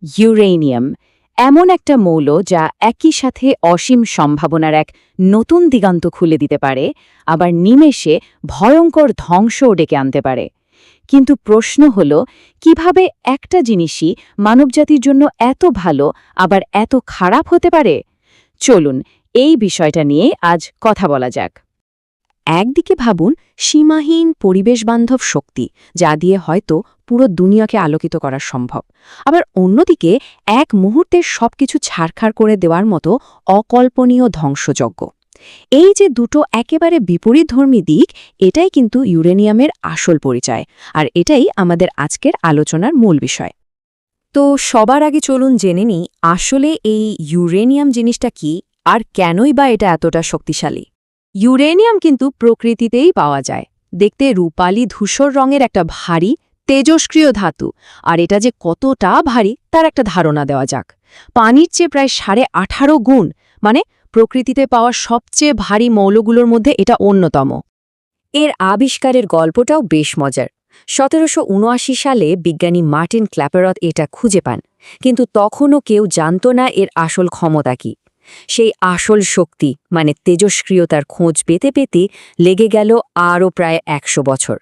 Uranium এমন একটা মৌল যা একই সাথে অসীম সম্ভাবনার এক নতুন দিগন্ত খুলে দিতে পারে, আবার নিমেষে ভয়ঙ্কর ধ্বংসও ডেকে আনতে পারে। কিন্তু প্রশ্ন হল, কিভাবে একটা জিনিসই মানবজাতির জন্য এত ভালো আবার এত খারাপ হতে পারে? চলুন এই বিষয়টা নিয়ে আজ কথা বলা যাক। একদিকে ভাবুন সীমাহীন পরিবেশবান্ধব শক্তি, যা দিয়ে হয়তো পুরো দুনিয়াকে আলোকিত করা সম্ভব। আবার অন্যদিকে এক মুহূর্তে সবকিছু ছারখার করে দেওয়ার মতো অকল্পনীয় ধ্বংসযজ্ঞ। এই যে দুটো একেবারে বিপরীতধর্মী দিক, এটাই কিন্তু ইউরেনিয়ামের আসল পরিচয়, আর এটাই আমাদের আজকের আলোচনার মূল বিষয়। তো সবার আগে চলুন জেনে নিই আসলে এই ইউরেনিয়াম জিনিসটা কি, আর কেনই বা এটা এতটা শক্তিশালী। ইউরেনিয়াম কিন্তু প্রকৃতিতেই পাওয়া যায়। দেখতে রূপালি ধূসর রঙের একটা ভারী তেজস্ক্রিয় ধাতু, আর এটা যে কতটা ভারী তার একটা ধারণা দেওয়া যাক। পানির চেয়ে প্রায় 18.5 গুণ, মানে প্রকৃতিতে পাওয়া সবচেয়ে ভারী মৌলগুলোর মধ্যে এটা অন্যতম। এর আবিষ্কারের গল্পটাও বেশ মজার। 1779 সালে বিজ্ঞানী মার্টিন ক্ল্যাপেরথ এটা খুঁজে পান, কিন্তু তখনও কেউ জানত না এর আসল ক্ষমতা কি। সেই আসল শক্তি মানে তেজস্ক্রিয়তার খোঁজ পেতে পেতে লেগে গেল আরও প্রায় 100 বছর।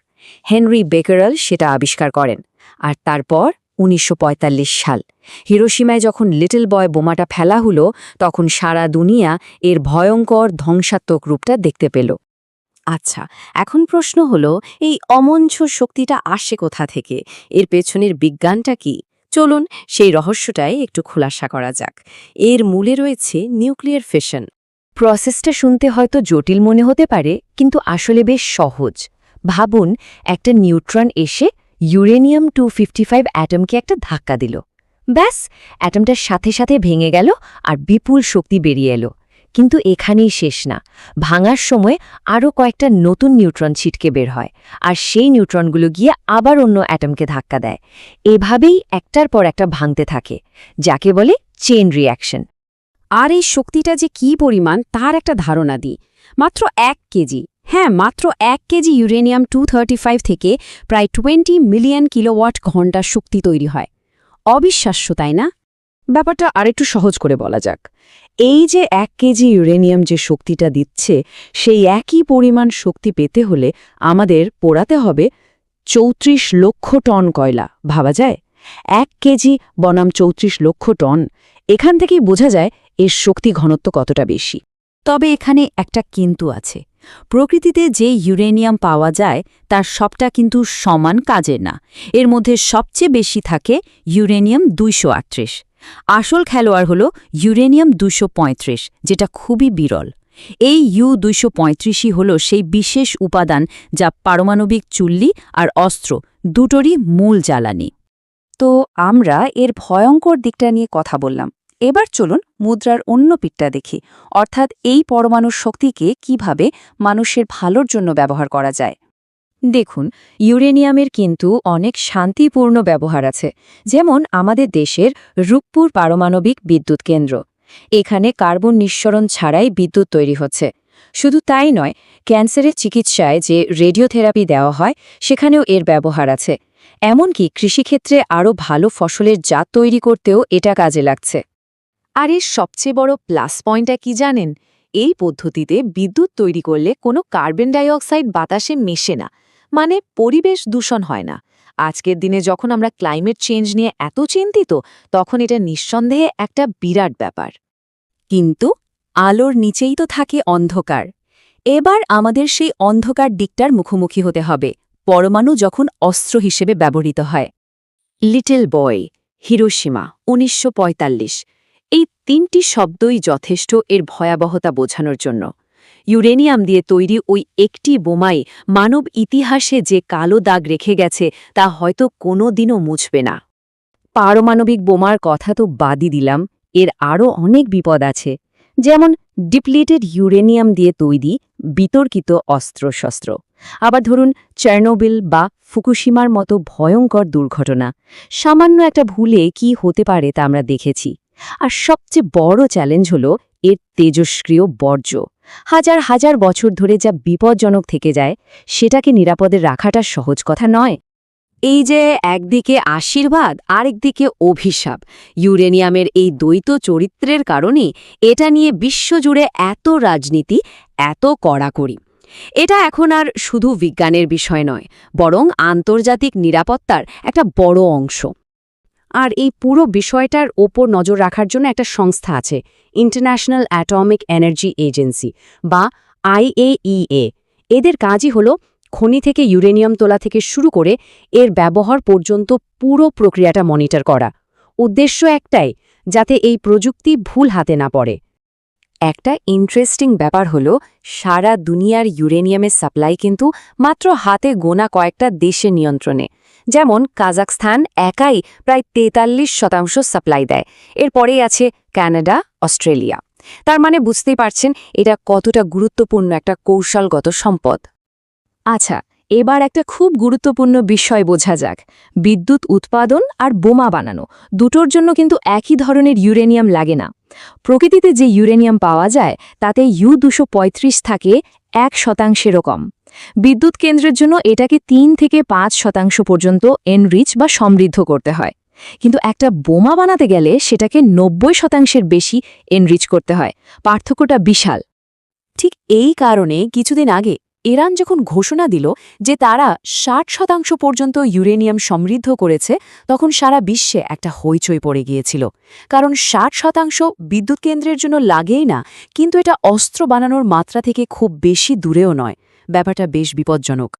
হেনরি বেকারেল সেটা আবিষ্কার করেন। আর তারপর 1945 সাল হিরোশিমায় যখন লিটল বয় বোমাটা ফেলা হলো, তখন সারা দুনিয়া এর ভয়ঙ্কর ধ্বংসাত্মক রূপটা দেখতে পেল। আচ্ছা, এখন প্রশ্ন হলো, এই অমঞ্চ শক্তিটা আসে কোথা থেকে? এর পেছনের বিজ্ঞানটা কি? চলুন সেই রহস্যটাই একটু খোলাসা করা যাক। এর মূলে রয়েছে নিউক্লিয়ার ফিশন। প্রসেসটা শুনতে হয়তো জটিল মনে হতে পারে, কিন্তু আসলে বেশ সহজ। ভাবুন, একটা নিউট্রন এসে ইউরেনিয়াম 255 অ্যাটমকে একটা ধাক্কা দিল। ব্যাস, অ্যাটমটার সাথে সাথে ভেঙে গেল আর বিপুল শক্তি বেরিয়ে এলো। কিন্তু এখানেই শেষ না। ভাঙার সময় আরও কয়েকটা নতুন নিউট্রন ছিটকে বের হয়, আর সেই নিউট্রনগুলো গিয়ে আবার অন্য অ্যাটমকে ধাক্কা দেয়। এভাবেই একটার পর একটা ভাঙতে থাকে, যাকে বলে চেইন রিঅ্যাকশন। আর এই শক্তিটা যে কী পরিমাণ তার একটা ধারণা দিই। মাত্র 1 কেজি, মাত্র 1 কেজি ইউরেনিয়াম 235 থেকে প্রায় 20 মিলিয়ন কিলোওয়াট ঘণ্টা শক্তি তৈরি হয়। অবিশ্বাস্য, তাই না? ব্যাপারটা আরেকটু সহজ করে বলা যাক। এই যে 1 কেজি ইউরেনিয়াম যে শক্তিটা দিচ্ছে, সেই একই পরিমাণ শক্তি পেতে হলে আমাদের পোড়াতে হবে 34 লক্ষ টন কয়লা। ভাবা যায়? 1 কেজি বনাম 34 লক্ষ টন। এখান থেকেই বোঝা যায় এর শক্তি ঘনত্ব কতটা বেশি। তবে এখানে একটা কিন্তু আছে। প্রকৃতিতে যে ইউরেনিয়াম পাওয়া যায় তার সবটা কিন্তু সমান কাজের না। এর মধ্যে সবচেয়ে বেশি থাকে ইউরেনিয়াম 238। আসল খেলোয়াড় হল ইউরেনিয়াম 235, যেটা খুবই বিরল। এই ইউ-235ই হল সেই বিশেষ উপাদান যা পারমাণবিক চুল্লি আর অস্ত্র দুটোরই মূল জ্বালানি। তো আমরা এর ভয়ঙ্কর দিকটা নিয়ে কথা বললাম। এবার চলুন মুদ্রার অন্য পিঠটা দেখি, অর্থাৎ এই পরমাণুর শক্তিকে কিভাবে মানুষের ভালোর জন্য ব্যবহার করা যায়। দেখুন, ইউরেনিয়ামের কিন্তু অনেক শান্তিপূর্ণ ব্যবহার আছে। যেমন আমাদের দেশের রূপপুর পারমাণবিক বিদ্যুৎ কেন্দ্র। এখানে কার্বন নিঃসরণ ছাড়াই বিদ্যুৎ তৈরি হচ্ছে। শুধু তাই নয়, ক্যান্সারের চিকিৎসায় যে রেডিওথেরাপি দেওয়া হয় সেখানেও এর ব্যবহার আছে। এমনকি কৃষিক্ষেত্রে আরও ভালো ফসলের জাত তৈরি করতেও এটা কাজে লাগছে। আর এর সবচেয়ে বড় প্লাস পয়েন্টটা কি জানেন? এই পদ্ধতিতে বিদ্যুৎ তৈরি করলে কোনো কার্বন ডাইঅক্সাইড বাতাসে মেশে না, মানে পরিবেশ দূষণ হয় না। আজকের দিনে যখন আমরা ক্লাইমেট চেঞ্জ নিয়ে এত চিন্তিত, তখন এটা নিঃসন্দেহে একটা বিরাট ব্যাপার। কিন্তু আলোর নিচেই তো থাকে অন্ধকার। এবার আমাদের সেই অন্ধকার দিকটার মুখোমুখি হতে হবে, পরমাণু যখন অস্ত্র হিসেবে ব্যবহৃত হয়। Little boy, Hiroshima, 1945। এই 3টি শব্দই যথেষ্ট এর ভয়াবহতা বোঝানোর জন্য। ইউরেনিয়াম দিয়ে তৈরি ওই একটি বোমাই মানব ইতিহাসে যে কালো দাগ রেখে গেছে তা হয়তো কোনো দিনও মুছবে না। পারমাণবিক বোমার কথা তো বাদই দিলাম, এর আরও অনেক বিপদ আছে। যেমন ডিপ্লিটেড ইউরেনিয়াম দিয়ে তৈরি বিতর্কিত অস্ত্রশস্ত্র। আবার ধরুন চার্নোবিল বা ফুকুশিমার মতো ভয়ঙ্কর দুর্ঘটনা। সামান্য একটা ভুলে কি হতে পারে তা আমরা দেখেছি। আর সবচেয়ে বড় চ্যালেঞ্জ হল এর তেজস্ক্রিয় বর্জ্য। হাজার হাজার বছর ধরে যা বিপজ্জনক থেকে যায়, সেটাকে নিরাপদে রাখাটা সহজ কথা নয়। এই যে একদিকে আশীর্বাদ আরেকদিকে অভিশাপ, ইউরেনিয়ামের এই দ্বৈত চরিত্রের কারণেই এটা নিয়ে বিশ্বজুড়ে এত রাজনীতি, এত কড়াকড়ি। এটা এখন আর শুধু বিজ্ঞানের বিষয় নয়, বরং আন্তর্জাতিক নিরাপত্তার একটা বড় অংশ। আর এই পুরো বিষয়টার ওপর নজর রাখার জন্য একটা সংস্থা আছে, ইন্টারন্যাশনাল অ্যাটমিক এনার্জি এজেন্সি বা IAEA। এদের কাজই হলো খনি থেকে ইউরেনিয়াম তোলা থেকে শুরু করে এর ব্যবহার পর্যন্ত পুরো প্রক্রিয়াটা মনিটর করা। উদ্দেশ্য একটাই, যাতে এই প্রযুক্তি ভুল হাতে না পড়ে। একটা ইন্টারেস্টিং ব্যাপার হলো, সারা দুনিয়ার ইউরেনিয়ামের সাপ্লাই কিন্তু মাত্র হাতে গোনা কয়েকটা দেশের নিয়ন্ত্রণে। যেমন কাজাখস্তান একাই প্রায় 43% সাপ্লাই দেয়, এরপরেই আছে কানাডা, অস্ট্রেলিয়া। তার মানে বুঝতেই পারছেন এটা কতটা গুরুত্বপূর্ণ একটা কৌশলগত সম্পদ। আচ্ছা, এবার একটা খুব গুরুত্বপূর্ণ বিষয় বোঝা যাক। বিদ্যুৎ উৎপাদন আর বোমা বানানো দুটোর জন্য কিন্তু একই ধরনের ইউরেনিয়াম লাগে না। প্রকৃতিতে যে ইউরেনিয়াম পাওয়া যায় তাতে U-235 থাকে 1% কম। বিদ্যুৎ কেন্দ্রের জন্য এটাকে 3 থেকে 5% পর্যন্ত এনরিচ বা সমৃদ্ধ করতে হয়। কিন্তু একটা বোমা বানাতে গেলে সেটাকে 90% বেশি এনরিচ করতে হয়। পার্থক্যটা বিশাল। ঠিক এই কারণে কিছুদিন আগে ইরান যখন ঘোষণা দিল যে তারা 60% পর্যন্ত ইউরেনিয়াম সমৃদ্ধ করেছে, তখন সারা বিশ্বে একটা হইচই পড়ে গিয়েছিল। কারণ 60% বিদ্যুৎ কেন্দ্রের জন্য লাগেই না, কিন্তু এটা অস্ত্র বানানোর মাত্রা থেকে খুব বেশি দূরেও নয়। ব্যাপারটা বেশ বিপজ্জনক।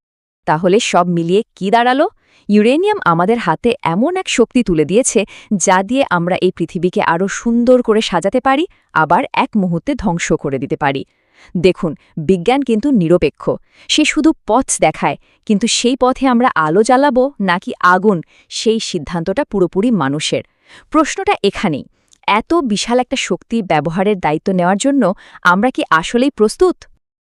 তাহলে সব মিলিয়ে কি দাঁড়ালো? ইউরেনিয়াম আমাদের হাতে এমন এক শক্তি তুলে দিয়েছে যা দিয়ে আমরা এই পৃথিবীকে আরও সুন্দর করে সাজাতে পারি, আবার এক মুহূর্তে ধ্বংস করে দিতে পারি। দেখুন, বিজ্ঞান কিন্তু নিরপেক্ষ। সে শুধু পথ দেখায়, কিন্তু সেই পথে আমরা আলো জ্বালাবো নাকি আগুন, সেই সিদ্ধান্তটা পুরোপুরি মানুষের। প্রশ্নটা এখানেই, এত বিশাল একটা শক্তি ব্যবহারের দায়িত্ব নেওয়ার জন্য আমরা কি আসলেই প্রস্তুত?